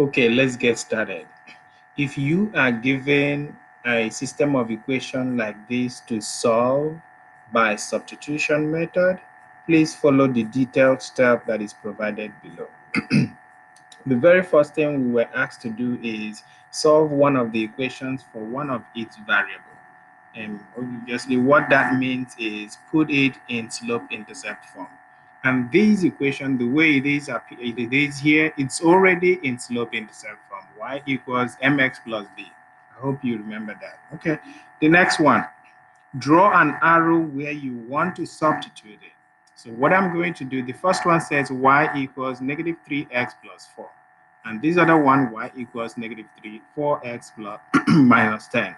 Okay, let's get started. If you are given a system of equation like this to solve by substitution method, please follow the detailed step that is provided below. The very first thing we were asked to do is solve one of the equations for one of its variable. And obviously what that means is put it in slope-intercept form. And this equation, the way it is here, it's already in slope-intercept form. Y equals mx plus b. I hope you remember that. Okay, the next one, draw an arrow where you want to substitute it. So what I'm going to do, the first one says y equals negative 3x plus 4. And this other one, y equals negative 4x plus minus 10.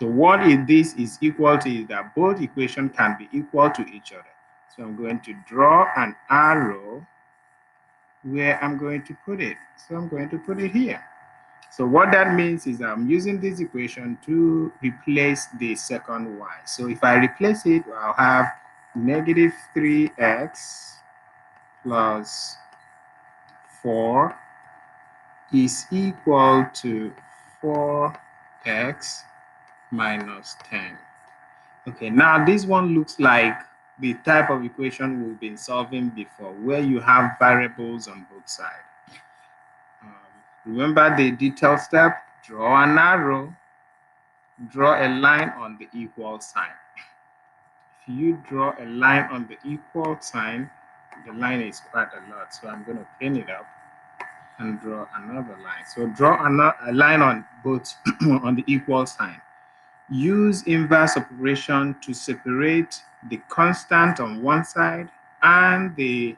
So what this is equal to is that both equations can be equal to each other. So I'm going to draw an arrow where I'm going to put it. So I'm going to put it here. So what that means is I'm using this equation to replace the second y. So if I replace it, I'll have negative 3x plus 4 is equal to 4x minus 10. Okay, now this one looks like the type of equation we've been solving before, where you have variables on both sides. Remember the detailed step, draw an arrow, draw a line on the equal sign. If you draw a line on the equal sign, the line is quite a lot, so I'm going to clean it up and draw another line. So draw a line on both on the equal sign. Use inverse operation to separate the constant on one side and the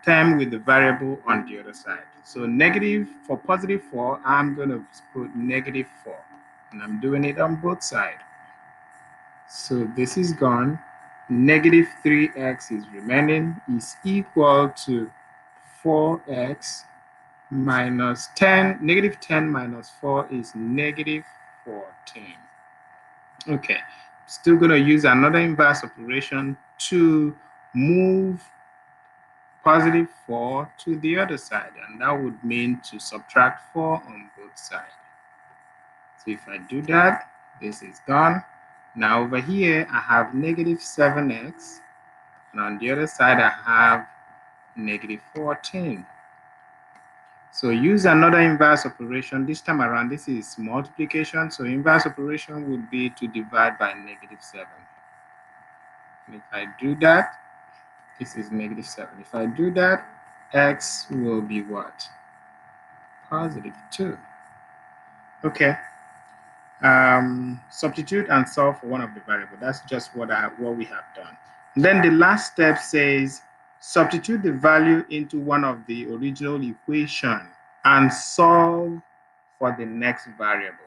term with the variable on the other side. So negative for positive 4, I'm going to put negative 4, and I'm doing it on both sides. So this is gone. Negative 3x is remaining, is equal to 4x minus 10. Negative 10 minus 4 is negative 14. Okay, still going to use another inverse operation to move positive 4 to the other side, and that would mean to subtract 4 on both sides. So if I do that, this is gone. Now over here, I have negative 7x, and on the other side, I have negative 14. So use another inverse operation. This time around, this is multiplication. So inverse operation would be to divide by negative 7. And if I do that, this is negative 7. If I do that, x will be what? Positive 2. Okay. Substitute and solve for one of the variables. That's just what we have done. And then the last step says substitute the value into one of the original equation and solve for the next variable.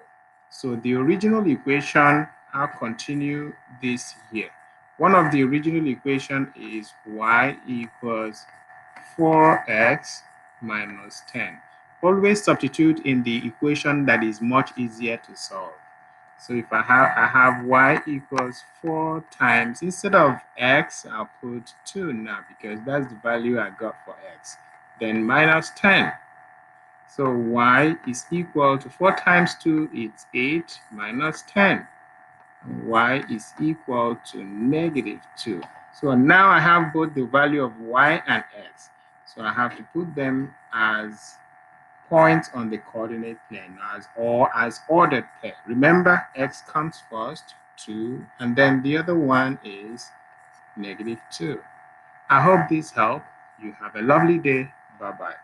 So the original equation, I'll continue this here. One of the original equation is y equals 4x minus 10. Always substitute in the equation that is much easier to solve. So if I have y equals 4 times, instead of x, I'll put 2 now because that's the value I got for x. Then minus 10. So y is equal to 4 times 2, it's 8 minus 10. And y is equal to negative 2. So now I have both the value of y and x. So I have to put them as points on the coordinate plane as ordered pair. Remember, x comes first, 2, and then the other one is negative 2. I hope this helped. You have a lovely day. Bye-bye.